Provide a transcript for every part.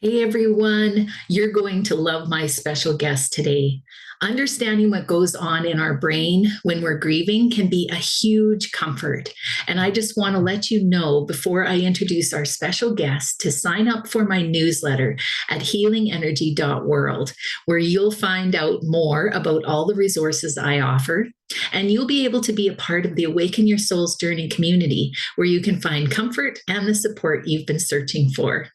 Hey everyone, you're going to love my special guest today. Understanding what goes on in our brain when we're grieving can be a huge comfort. And I just want to let you know before I introduce our special guest to sign up for my newsletter at healingenergy.world, where you'll find out more about all the resources I offer. And you'll be able to be a part of the Awaken Your Soul's Journey community, where you can find comfort and the support you've been searching for.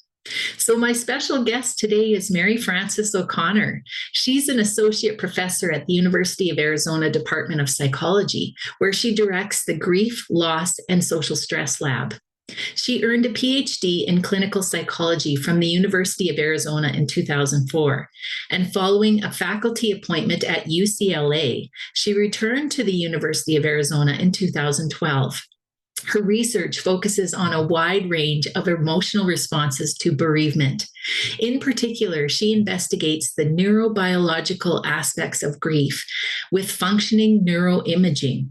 So, my special guest today is Mary Frances O'Connor. She's an associate professor at the University of Arizona Department of Psychology, where she directs the Grief, Loss, and Social Stress Lab. She earned a PhD in clinical psychology from the University of Arizona in 2004. And following a faculty appointment at UCLA, she returned to the University of Arizona in 2012. Her research focuses on a wide range of emotional responses to bereavement. In particular, she investigates the neurobiological aspects of grief with functioning neuroimaging.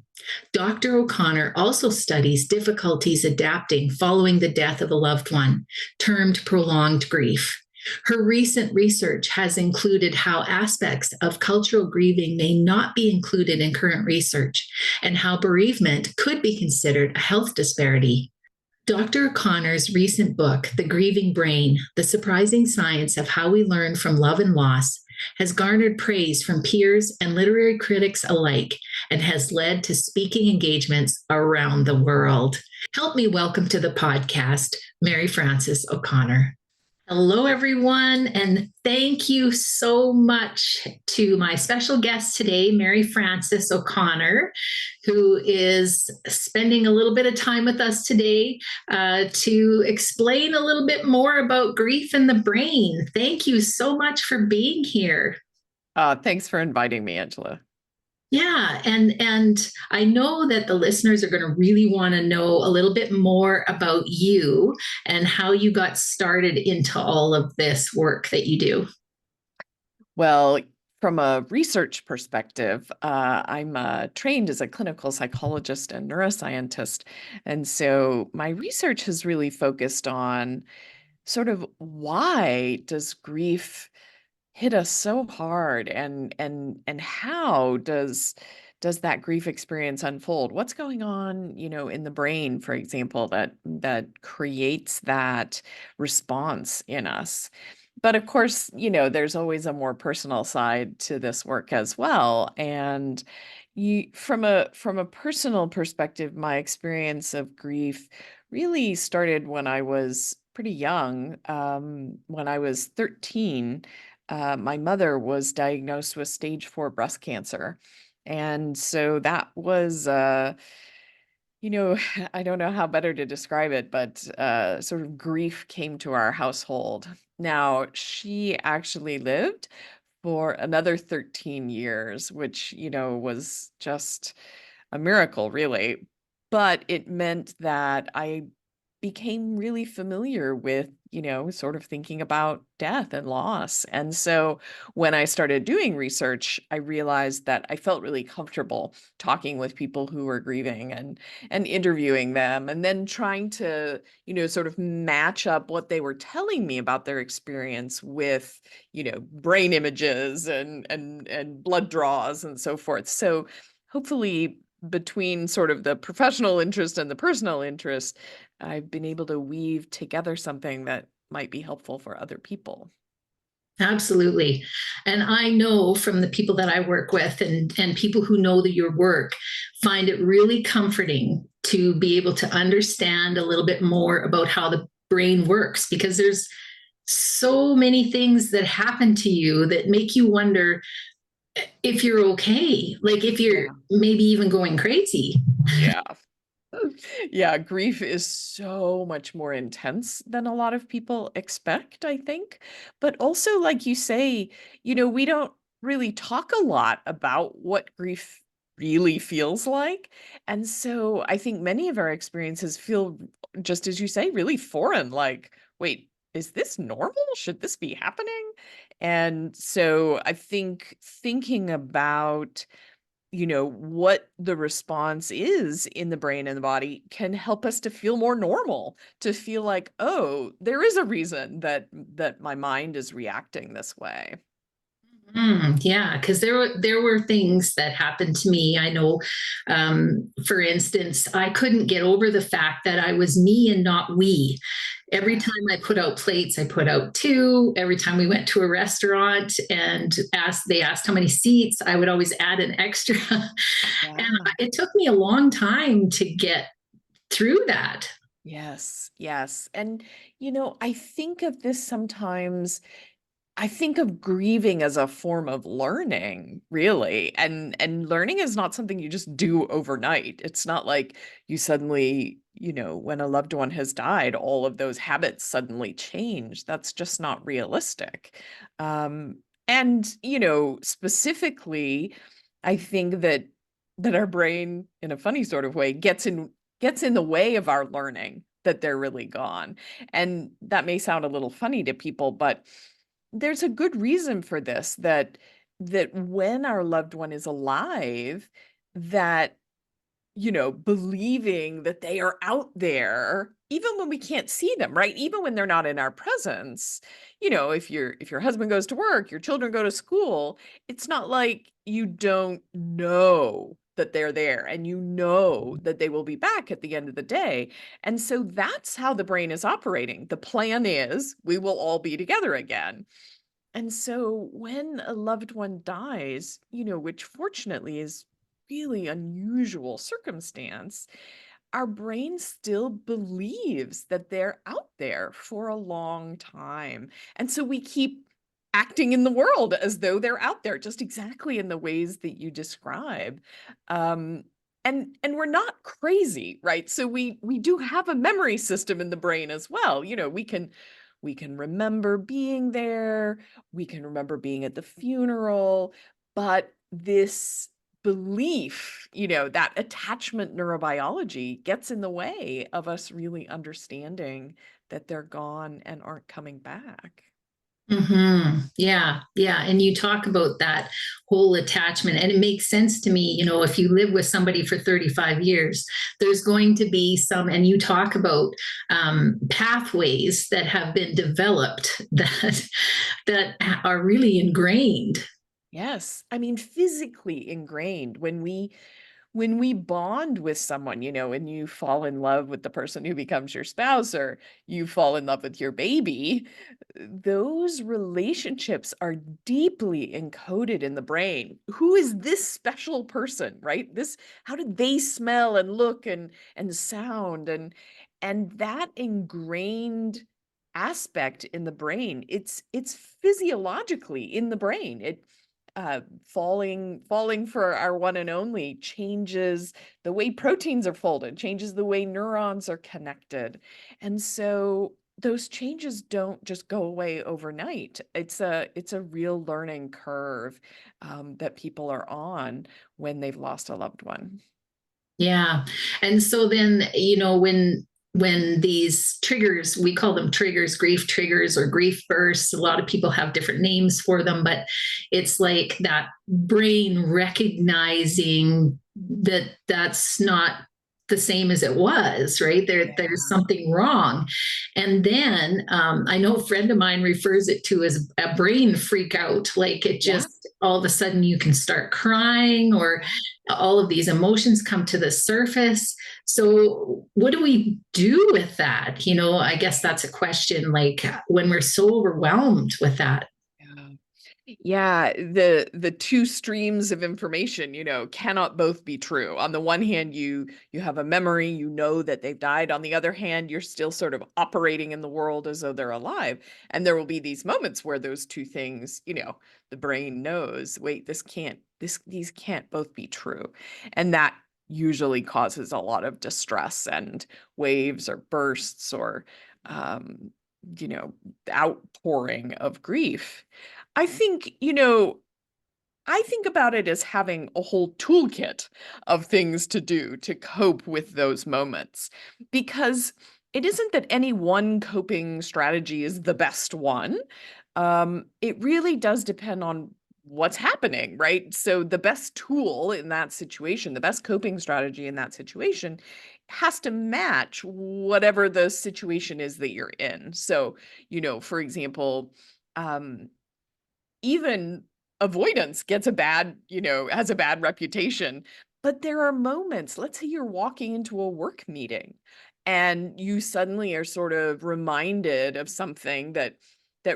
Dr. O'Connor also studies difficulties adapting following the death of a loved one, termed prolonged grief. Her recent research has included how aspects of cultural grieving may not be included in current research and how bereavement could be considered a health disparity. Dr. O'Connor's recent book, The Grieving Brain: The Surprising Science of How We Learn from Love and Loss, has garnered praise from peers and literary critics alike and has led to speaking engagements around the world. Help me welcome to the podcast, Mary Frances O'Connor. Hello, everyone, and thank you so much to my special guest today, Mary Frances O'Connor, who is spending a little bit of time with us today to explain a little bit more about grief and the brain. Thank you so much for being here. Thanks for inviting me, Angela. Yeah, and I know that the listeners are going to really want to know a little bit more about you and how you got started into all of this work that you do. Well, from a research perspective, I'm trained as a clinical psychologist and neuroscientist. And so my research has really focused on sort of why does grief hit us so hard and how does that grief experience unfold? What's going on, in the brain, for example, that creates that response in us? But of course, there's always a more personal side to this work as well. And from a personal perspective, my experience of grief really started when I was pretty young. When I was 13, my mother was diagnosed with stage 4 breast cancer. And so that was, I don't know how better to describe it, but sort of grief came to our household. Now, she actually lived for another 13 years, which, was just a miracle, really. But it meant that I became really familiar with, sort of thinking about death and loss. And so when I started doing research, I realized that I felt really comfortable talking with people who were grieving and interviewing them and then trying to, sort of match up what they were telling me about their experience with, brain images and blood draws and so forth. So hopefully between sort of the professional interest and the personal interest, I've been able to weave together something that might be helpful for other people. Absolutely. And I know from the people that I work with and people who know that your work find it really comforting to be able to understand a little bit more about how the brain works, because there's so many things that happen to you that make you wonder if you're okay, like if you're Yeah. maybe even going crazy. Yeah. Yeah, grief is so much more intense than a lot of people expect, I think. But also, like you say, we don't really talk a lot about what grief really feels like. And so I think many of our experiences feel, just as you say, really foreign. Like, wait, is this normal? Should this be happening? And so I think thinking about what the response is in the brain and the body can help us to feel more normal, to feel like, oh, there is a reason that my mind is reacting this way. Yeah, because there were things that happened to me. I know, for instance, I couldn't get over the fact that I was me and not we. Every Yeah. time I put out plates, I put out two. Every time we went to a restaurant and they asked how many seats, I would always add an extra. And Yeah. it took me a long time to get through that. Yes. Yes. And, I think of this sometimes. I think of grieving as a form of learning, really. And learning is not something you just do overnight. It's not like you suddenly, when a loved one has died, all of those habits suddenly change. That's just not realistic. And, specifically, I think that our brain, in a funny sort of way, gets in the way of our learning that they're really gone. And that may sound a little funny to people, but there's a good reason for this, that when our loved one is alive, that believing that they are out there, even when we can't see them, right? Even when they're not in our presence, if your husband goes to work, your children go to school, it's not like you don't know that they're there and that they will be back at the end of the day. And so that's how the brain is operating. The plan is we will all be together again. And so when a loved one dies, which fortunately is really unusual circumstance, our brain still believes that they're out there for a long time. And so we keep acting in the world as though they're out there, just exactly in the ways that you describe. Um, and we're not crazy, right? So we do have a memory system in the brain as well. We can remember being there, we can remember being at the funeral, but this belief, that attachment neurobiology gets in the way of us really understanding that they're gone and aren't coming back. Yeah, yeah. And you talk about that whole attachment, and it makes sense to me. If you live with somebody for 35 years, there's going to be some, and you talk about pathways that have been developed that are really ingrained. Yes. I mean, physically ingrained when we bond with someone, and you fall in love with the person who becomes your spouse, or you fall in love with your baby, those relationships are deeply encoded in the brain. Who is this special person, right? How did they smell and look and sound, and that ingrained aspect in the brain, it's physiologically in the brain. Falling for our one and only changes the way proteins are folded, changes the way neurons are connected. And so those changes don't just go away overnight. It's a real learning curve, that people are on when they've lost a loved one. Yeah. And so then, when these triggers, we call them triggers, grief triggers or grief bursts. A lot of people have different names for them, but it's like that brain recognizing that that's not the same as it was, right? There's Yeah. something wrong. And then I know a friend of mine refers it to as a brain freak out. Like it Yeah. just all of a sudden you can start crying, or Yeah. all of these emotions come to the surface. So, what do we do with that? I guess that's a question, like when we're so overwhelmed with that. Yeah. Yeah, the two streams of information, cannot both be true. On the one hand, you have a memory, that they've died. On the other hand, you're still sort of operating in the world as though they're alive. And there will be these moments where those two things, the brain knows, wait, these can't both be true. And that usually causes a lot of distress and waves or bursts, or um, you know, outpouring of grief. I think, I think about it as having a whole toolkit of things to do to cope with those moments, because it isn't that any one coping strategy is the best one. It really does depend on what's happening, right? So the best tool in that situation, the best coping strategy in that situation has to match whatever the situation is that you're in. So, for example, um, even avoidance gets has a bad reputation. But there are moments, let's say you're walking into a work meeting and you suddenly are sort of reminded of something that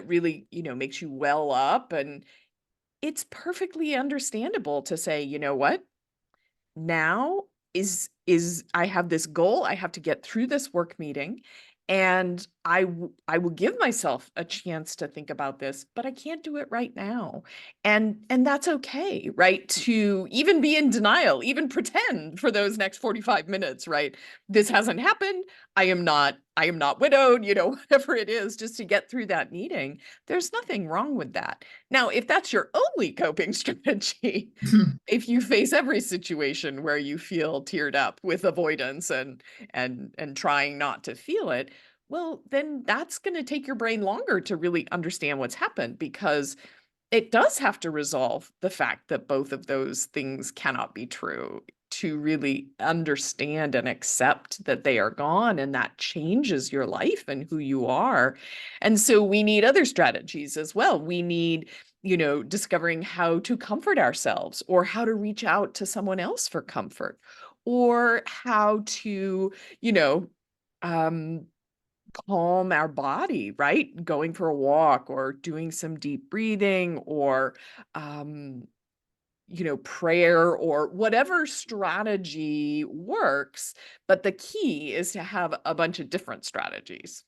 really, makes you well up. And it's perfectly understandable to say, you know what? Now is I have this goal, I have to get through this work meeting, and I will give myself a chance to think about this, but I can't do it right now. And that's okay, right? To even be in denial, even pretend for those next 45 minutes, right? This hasn't happened. I am not widowed, whatever it is, just to get through that meeting. There's nothing wrong with that. Now, if that's your only coping strategy, if you face every situation where you feel teared up with avoidance and trying not to feel it, well, then that's going to take your brain longer to really understand what's happened, because it does have to resolve the fact that both of those things cannot be true to really understand and accept that they are gone, and that changes your life and who you are. And so we need other strategies as well. We need, discovering how to comfort ourselves, or how to reach out to someone else for comfort, or how to, you know, um, calm our body, right? Going for a walk, or doing some deep breathing, or um, prayer, or whatever strategy works. But the key is to have a bunch of different strategies.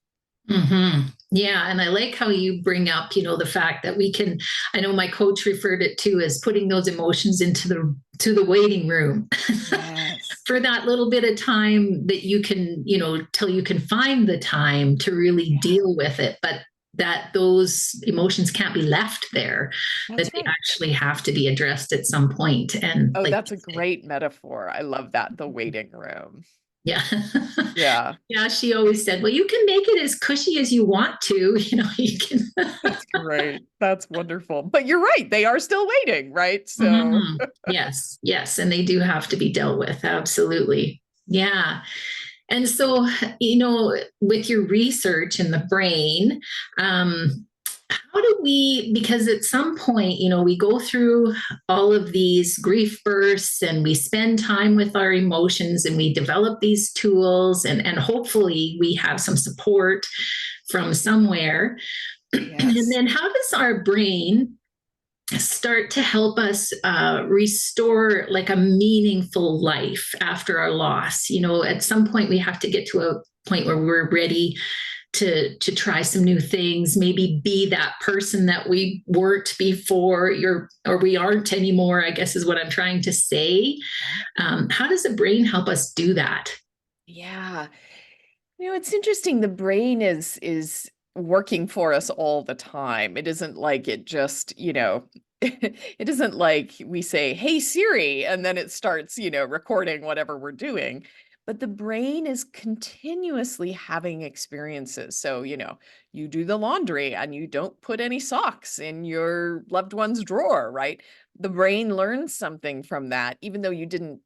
Yeah, and I like how you bring up, the fact that we can. I know my coach referred it to as putting those emotions into the waiting room Yes, for that little bit of time that you can, till you can find the time to really yeah, deal with it, but that those emotions can't be left there, that that's they right. actually have to be addressed at some point. And Oh, like that's a great metaphor. I love that, the waiting room. yeah. Yeah, Yeah, she always said, well, you can make it as cushy as you want to, you can. that's great. That's wonderful. But you're right, they are still waiting, right? So, Mhm. Yes, yes. And they do have to be dealt with. Absolutely. Yeah. And so, with your research in the brain, how do we, because at some point, we go through all of these grief bursts and we spend time with our emotions and we develop these tools, and hopefully we have some support from somewhere. And yes. then how does our brain start to help us restore like a meaningful life after our loss? At some point we have to get to a point where we're ready to try some new things, maybe be that person that we weren't before, or we aren't anymore, I guess is what I'm trying to say. How does the brain help us do that? Yeah. It's interesting. The brain is working for us all the time. It isn't like it just, it isn't like we say, "Hey Siri," and then it starts, recording whatever we're doing. But the brain is continuously having experiences. So, you do the laundry and you don't put any socks in your loved one's drawer, right? The brain learns something from that, even though you didn't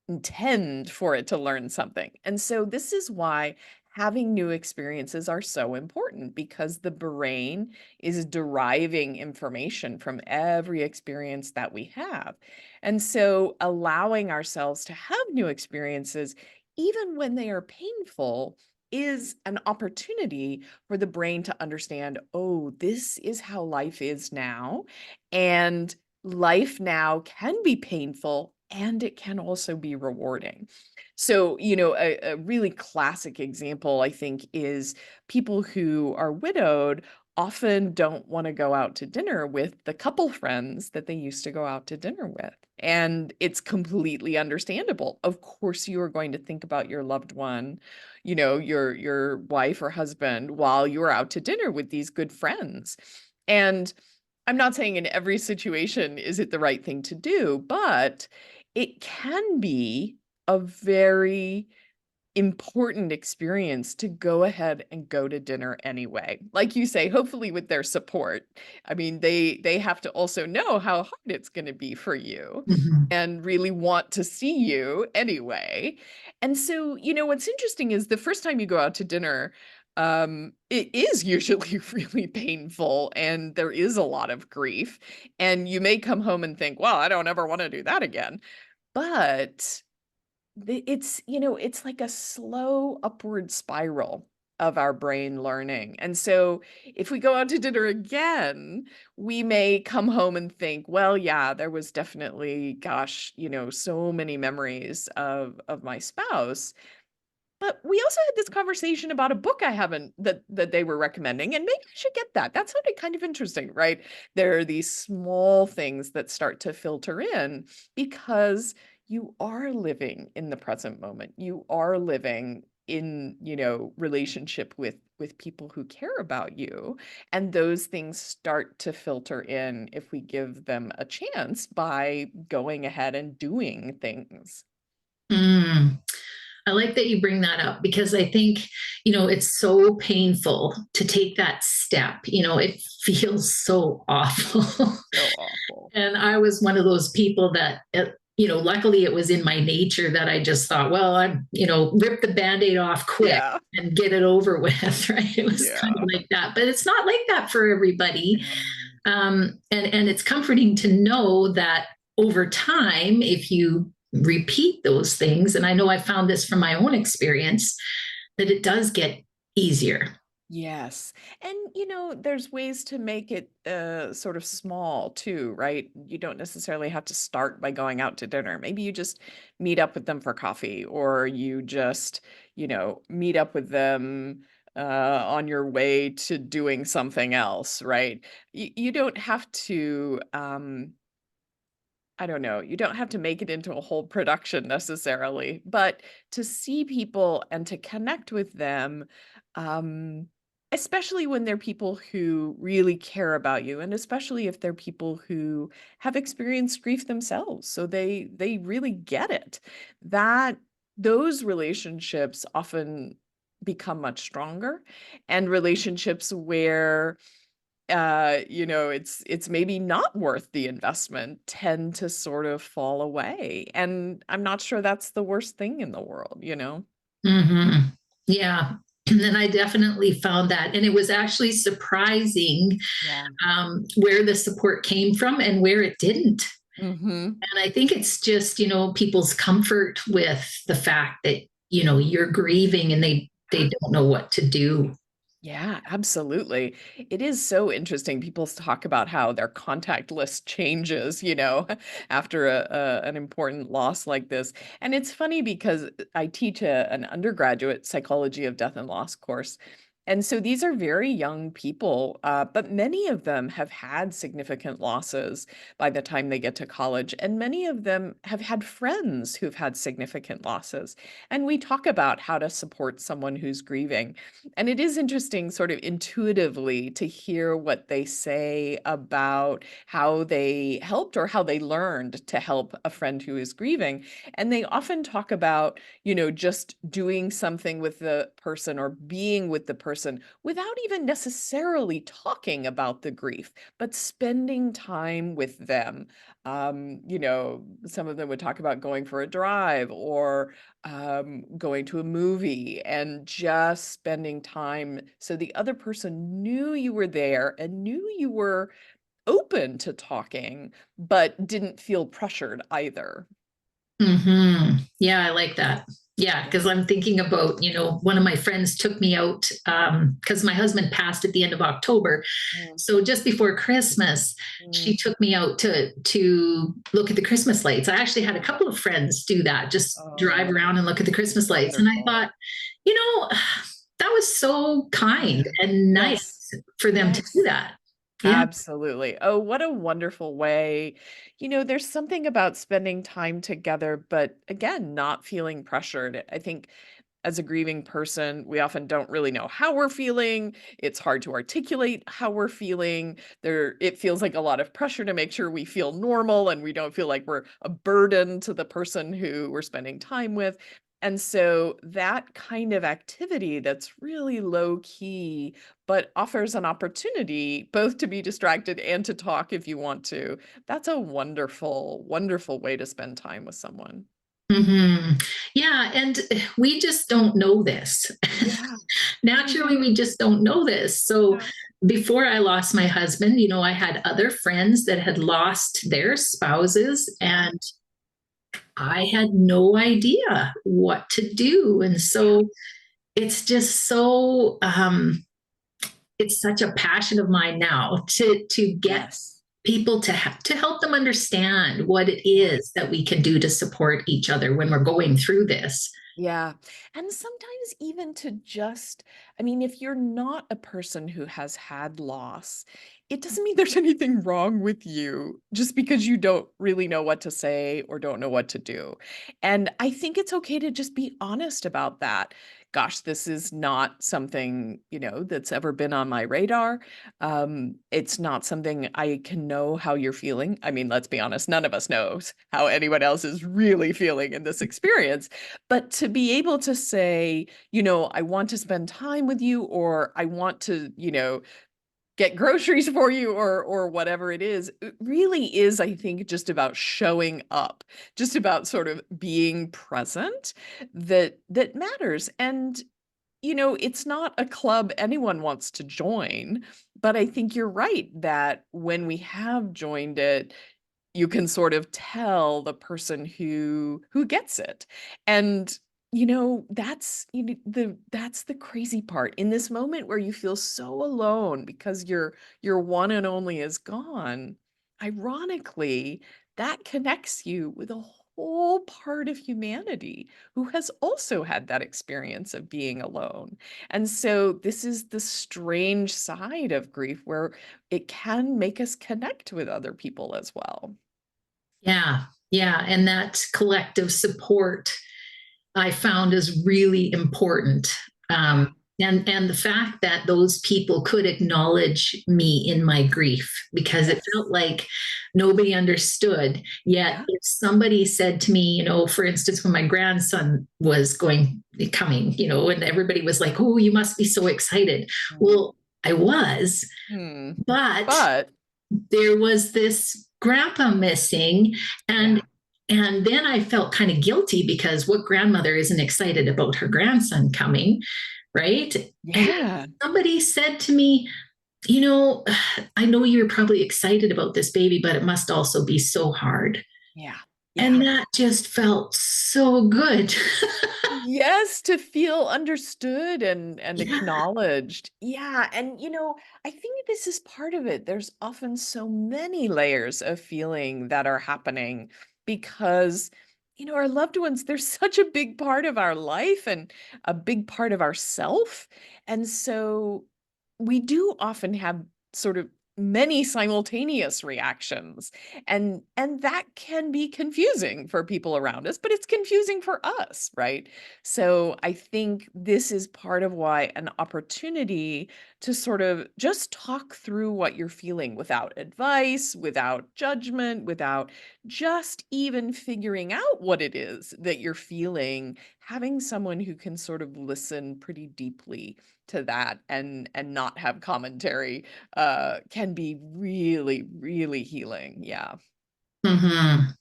intend for it to learn something. And so this is why having new experiences are so important, because the brain is deriving information from every experience that we have. And so allowing ourselves to have new experiences, even when they are painful, is an opportunity for the brain to understand, oh, this is how life is now. And life now can be painful, and it can also be rewarding. So, a really classic example, I think, is people who are widowed often don't want to go out to dinner with the couple friends that they used to go out to dinner with. And it's completely understandable. Of course, you are going to think about your loved one, your wife or husband, while you're out to dinner with these good friends. And I'm not saying in every situation is it the right thing to do, but it can be a very important experience to go ahead and go to dinner anyway. Like you say, hopefully with their support. I mean, they have to also know how hard it's going to be for you Mhm. and really want to see you anyway. And so, what's interesting is the first time you go out to dinner, it is usually really painful and there is a lot of grief. And you may come home and think, well, I don't ever want to do that again. But it's like a slow upward spiral of our brain learning. And so if we go out to dinner again, we may come home and think, well, yeah, there was definitely, gosh, so many memories of my spouse. But we also had this conversation about a book I haven't that they were recommending, and maybe I should get that. That sounded kind of interesting, right? There are these small things that start to filter in because you are living in the present moment. You are living in, relationship with people who care about you, and those things start to filter in if we give them a chance by going ahead and doing things. Mm. I like that you bring that up because I think, it's so painful to take that step. It feels so awful. So awful. And I was one of those people that, luckily it was in my nature that I just thought, well, rip the band aid off quick Yeah. and get it over with. Right. It was kind of Yeah. like that, but it's not like that for everybody. Mm. And it's comforting to know that over time, if you repeat those things, and I know I found this from my own experience, that it does get easier. Yes. And there's ways to make it sort of small too, right? You don't necessarily have to start by going out to dinner. Maybe you just meet up with them for coffee, or you just, meet up with them on your way to doing something else, right? You don't have to I don't know, you don't have to make it into a whole production necessarily, but to see people and to connect with them, um, especially when they're people who really care about you, and especially if they're people who have experienced grief themselves, so they really get it. That those relationships often become much stronger, and relationships where it's maybe not worth the investment tend to sort of fall away. And I'm not sure that's the worst thing in the world. Mm-hmm. Yeah. And I definitely found that. And it was actually surprising Yeah. where the support came from and where it didn't. Hmm. And I think it's just, people's comfort with the fact that, you're grieving and they don't know what to do. Yeah, absolutely. It is so interesting. People talk about how their contact list changes, after an important loss like this. And it's funny because I teach an undergraduate psychology of death and loss course. And so these are very young people, but many of them have had significant losses by the time they get to college. And many of them have had friends who've had significant losses. And we talk about how to support someone who's grieving. And it is interesting, sort of intuitively, to hear what they say about how they helped or how they learned to help a friend who is grieving. And they often talk about, just doing something with the person or being with the person without even necessarily talking about the grief, but spending time with them. Some of them would talk about going for a drive or going to a movie and just spending time so the other person knew you were there and knew you were open to talking, but didn't feel pressured either. Mm-hmm. Yeah, I like that. Yeah, Yeah. because I'm thinking about, one of my friends took me out because my husband passed at the end of October. Mm, So just before Christmas, mm. she took me out to look at the Christmas lights. I actually had a couple of friends do that, just drive Oh, around and look at the Christmas lights. And I wonderful. thought, you know, that was so kind Yeah. and nice Yes. for them to do Yes. that. Yeah. Absolutely. Oh, what a wonderful way. There's something about spending time together, but again, not feeling pressured. I think as a grieving person, we often don't really know how we're feeling. It's hard to articulate how we're feeling. It feels like a lot of pressure to make sure we feel normal and we don't feel like we're a burden to the person who we're spending time with. And so that kind of activity that's really low key, but offers an opportunity both to be distracted and to talk if you want to, that's a wonderful, wonderful way to spend time with someone. Hmm. Yeah, and we just don't know this. Yeah. Naturally, we just don't know this. So Yeah. before I lost my husband, I had other friends that had lost their spouses, Yeah. and I had no idea what to do. And Yeah. so it's just so it's such a passion of mine now to get Yes. people to help them understand what it Yeah. is that we can do to support each other when we're going through this. Yeah. And sometimes even to just, I mean, if you're not a person who has had loss, it doesn't mean there's anything wrong with you just because you don't really know what to say or don't know what to do. And I think it's okay to just be honest about that. Gosh, this is not something, that's ever been on my radar. It's not something I can know how you're feeling. I mean, let's be honest, none of us knows how anyone else is really feeling in this experience. But to be able to say, I want to spend time with you, or I want to, get groceries for you, or whatever it really is, I think, just about showing up, just about sort of being present, that matters. And it's not a club anyone wants to join, but I think you're right that when we have joined it, you can sort of tell the person who gets it. And that's the crazy part. In this moment where you feel so alone because your one and only is gone, ironically, that connects you with a whole part of humanity who has also had that experience of being alone. And so this is the strange side of grief where it can make us connect with other people as well. Yeah, yeah, and that collective support I found is really important. Yeah. And the fact that those people could acknowledge me in my grief, because it Yes. felt like nobody understood. Yet, Yeah. if somebody said to me, for instance, when my grandson was coming, and everybody was like, "Oh, you must be so excited." Mm. Well, I was, Hmm. but But there was this grandpa missing, and yeah. and then I felt kind of guilty, because what grandmother isn't excited about her grandson coming, right? And Yeah. somebody said to me, you know I know you're probably excited about this baby, but it must also be so hard. Yeah. And Yeah. that just felt so good. Yes, to feel understood and Yeah. acknowledged. Yeah, and I think this is part of it. There's often so many layers of feeling that are happening because our loved ones, they're such a big part of our life and a big part of ourself. And so we do often have sort of many simultaneous reactions, and that can be confusing for people around us, but it's confusing for us, right? So I think this is part of why an opportunity to sort of just talk through what you're feeling without advice, without judgment, without just even figuring out what it is that you're feeling, having someone who can sort of listen pretty deeply to that and not have commentary can be really, really healing. Yeah.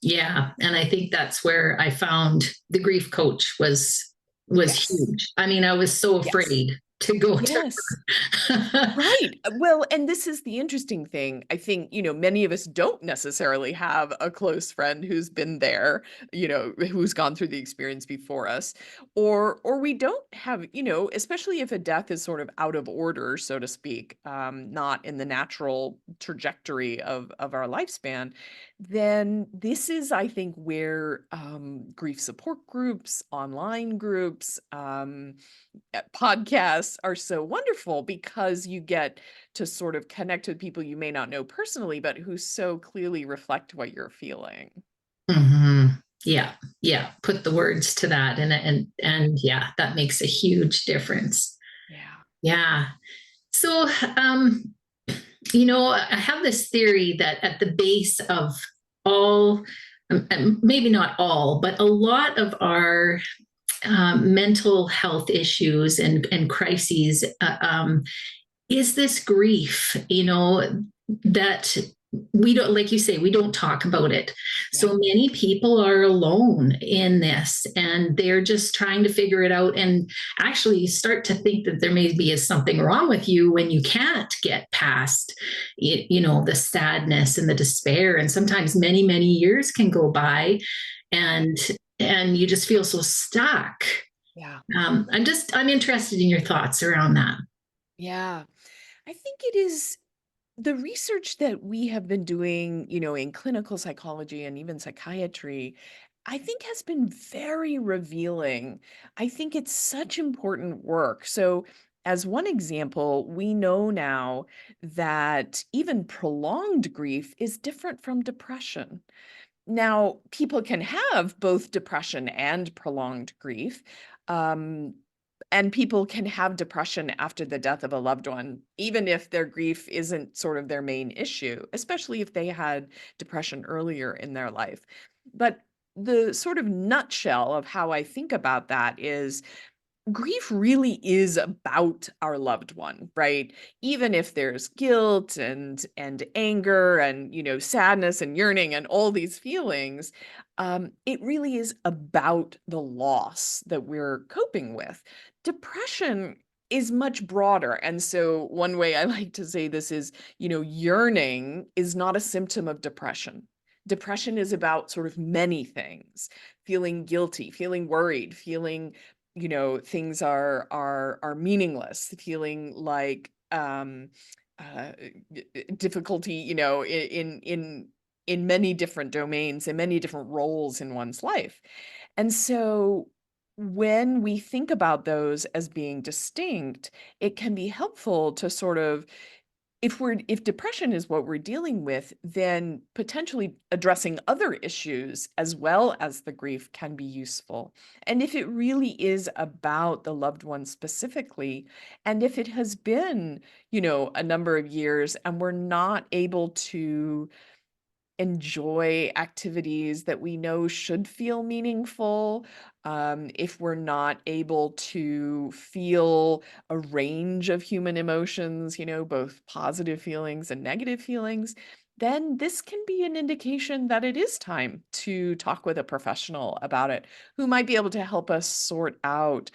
Yeah, and I think that's where I found the grief coach was Yes. huge. I mean, I was so Yes. afraid to go to Yes. her. Right. Well, and this is the interesting thing. I think, many of us don't necessarily have a close friend who's been there, who's gone through the experience before us, or we don't have, especially if a death is sort of out of order, so to speak, not in the natural trajectory of our lifespan, then this is, I think, where grief support groups, online groups, podcasts are so wonderful because you get to sort of connect with people you may not know personally, but who so clearly reflect what you're feeling. Hmm. Yeah, yeah. Put the words to that, and yeah, that makes a huge difference. Yeah. Yeah. So, I have this theory that at the base of all, maybe not all, but a lot of our mental health issues and crises, is this grief, that we don't, like you say, we don't talk about it. Yeah. So many people are alone in this and they're just trying to figure it out. And actually, you start to think that there maybe is something wrong with you when you can't get past, the sadness and the despair. And sometimes many, many years can go by and you just feel so stuck. Yeah. I'm interested in your thoughts around that. Yeah. I think it is the research that we have been doing, in clinical psychology and even psychiatry, I think has been very revealing. I think it's such important work. So, as one example, we know now that even prolonged grief is different from depression. Now, people can have both depression and prolonged grief. Um, and people can have depression after the death of a loved one, even if their grief isn't sort of their main issue, especially if they had depression earlier in their life. But the sort of nutshell of how I think about that is grief really is about our loved one, right? Even if there's guilt and anger and sadness and yearning and all these feelings, it really is about the loss that we're coping with. Depression is much broader, and so one way I like to say this is, yearning is not a symptom of depression. Depression is about sort of many things: feeling guilty, feeling worried, feeling things are meaningless, feeling like uh difficulty, in many different domains, in many different roles in one's life. And so when we think about those as being distinct, it can be helpful to sort of, if depression is what we're dealing with, then potentially addressing other issues as well as the grief can be useful. And if it really is about the loved one specifically, and if it has been, a number of years and we're not able to enjoy activities that we know should feel meaningful, if we're not able to feel a range of human emotions, both positive feelings and negative feelings, then this can be an indication that it is time to talk with a professional about it, who might be able to help us sort out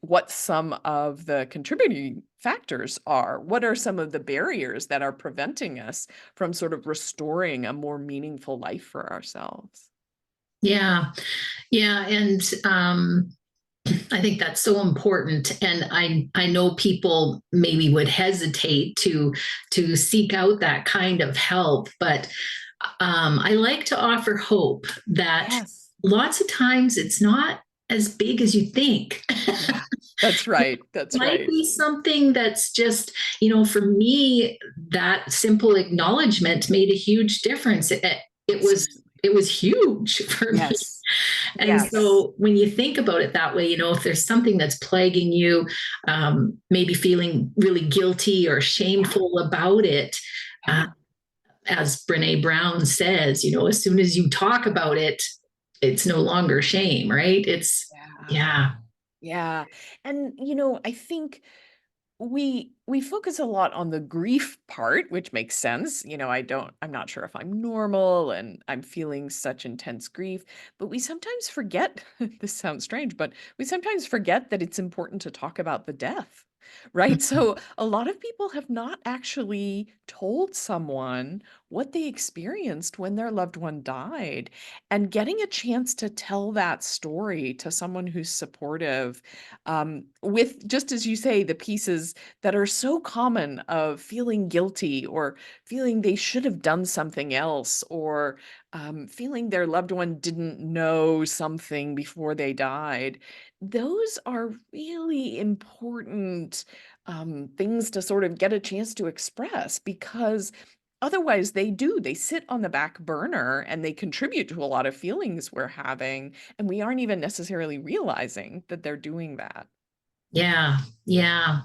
what some of the contributing factors are. What are some of the barriers that are preventing us from sort of restoring a more meaningful life for ourselves? Yeah. Yeah. And I think that's so important. And I know people maybe would hesitate to seek out that kind of help, but I like to offer hope that Yes. lots of times it's not as big as you think. Yeah, that's right. That's Might right. be something that's just, for me, that simple acknowledgement made a huge difference. It was Absolutely. it was huge for me. Yes. And Yes. so when you think about it that way, if there's something that's plaguing you, maybe feeling really guilty or Yeah. shameful about it, uh, Yeah. as Brene Brown says, as soon as you talk about it, it's no longer shame, right? Yeah. Yeah. Yeah. And I think we focus a lot on the grief part, which makes sense. I'm not sure if I'm normal and I'm feeling such intense grief, but we sometimes forget, this sounds strange, but we sometimes forget that it's important to talk about the death. Right. So a lot of people have not actually told someone what they experienced when their loved one died. And getting a chance to tell that story to someone who's supportive, with, just as you say, the pieces that are so common of feeling guilty or feeling they should have done something else, or feeling their loved one didn't know something before they died. Those are really important things to sort of get a chance to express, because otherwise they sit on the back burner and they contribute to a lot of feelings we're having, and we aren't even necessarily realizing that they're doing that. Yeah. Yeah.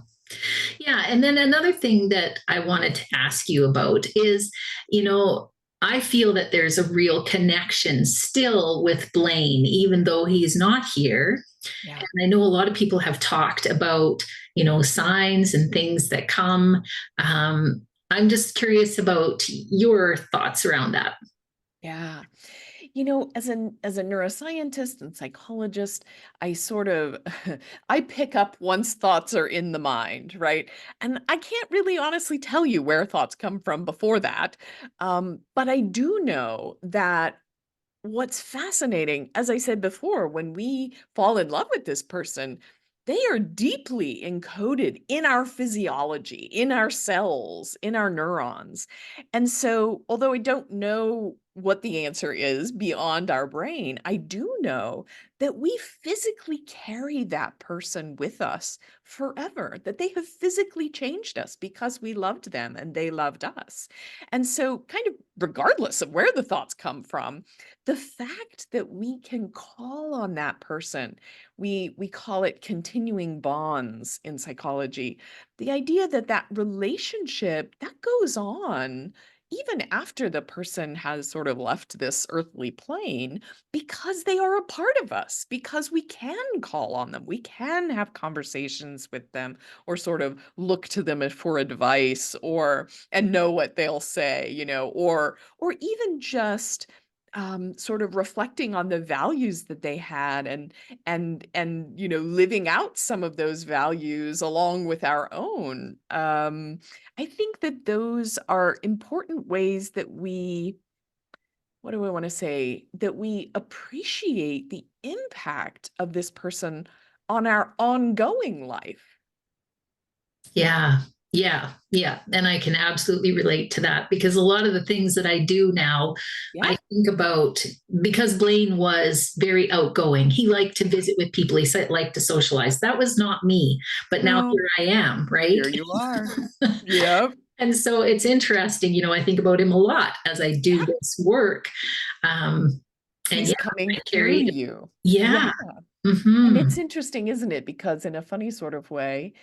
Yeah. And then another thing that I wanted to ask you about is, you know, I feel that there's a real connection still with Blaine, even though he's not here. Yeah. And I know a lot of people have talked about, signs and things that come. I'm just curious about your thoughts around that. Yeah. As a neuroscientist and psychologist, I sort of I pick up once thoughts are in the mind, right? And I can't really honestly tell you where thoughts come from before that. But I do know that what's fascinating, as I said before, when we fall in love with this person, they are deeply encoded in our physiology, in our cells, in our neurons. And so, although I don't know what the answer is beyond our brain, I do know that we physically carry that person with us forever, that they have physically changed us because we loved them and they loved us. And so, kind of regardless of where the thoughts come from, the fact that we can call on that person, we call it continuing bonds in psychology. The idea that that relationship that goes on even after the person has sort of left this earthly plane, because they are a part of us, because we can call on them, we can have conversations with them, or sort of look to them for advice, or and know what they'll say, or even just sort of reflecting on the values that they had, and living out some of those values along with our own. I think that those are important ways that we, what do I want to say, that we appreciate the impact of this person on our ongoing life. Yeah. Yeah. Yeah. And I can absolutely relate to that because a lot of the things that I do now, Yeah. I think about because Blaine was very outgoing. He liked to visit with people, liked to socialize. That was not me. But now No, here I am, right? here you are. Yep. And so it's interesting, I think about him a lot as I do Yeah. this work. Um, and He's yeah, coming I through carry, you. Yeah. yeah. And Hmm. it's interesting, isn't it? Because in a funny sort of way,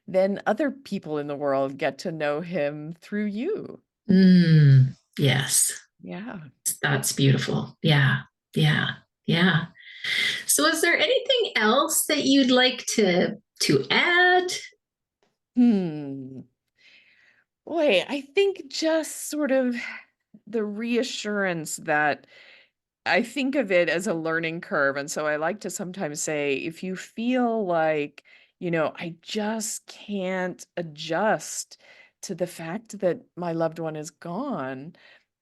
then other people in the world get to know him through you. Yes. Yeah. That's beautiful. Yeah. Yeah. Yeah. So is there anything else that you'd like to add? Hmm. Boy, I think just sort of the reassurance that I think of it as a learning curve. And so I like to sometimes say, if you feel like, I just can't adjust to the fact that my loved one is gone,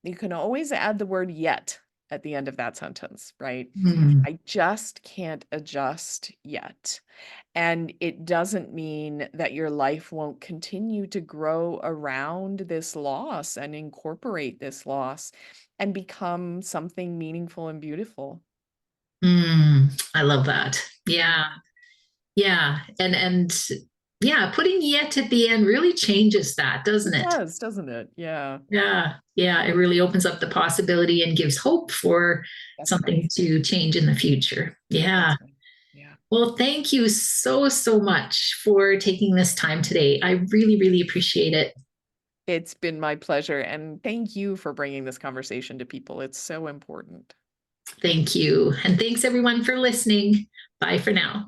you can always add the word yet at the end of that sentence, right? Hmm. I just can't adjust yet. And it doesn't mean that your life won't continue to grow around this loss and incorporate this loss and become something meaningful and beautiful. I love that. Yeah. Mm. Yeah. And yeah, putting yet at the end really changes that, doesn't It it? does, doesn't it? Yeah, Yeah. Yeah. It really opens up the possibility and gives hope for that's something right. to change in the future. Yeah. That's right. Yeah. Well, thank you so, so much for taking this time today. I really, really appreciate it. It's been my pleasure. And thank you for bringing this conversation to people. It's so important. Thank you. And thanks everyone for listening. Bye for now.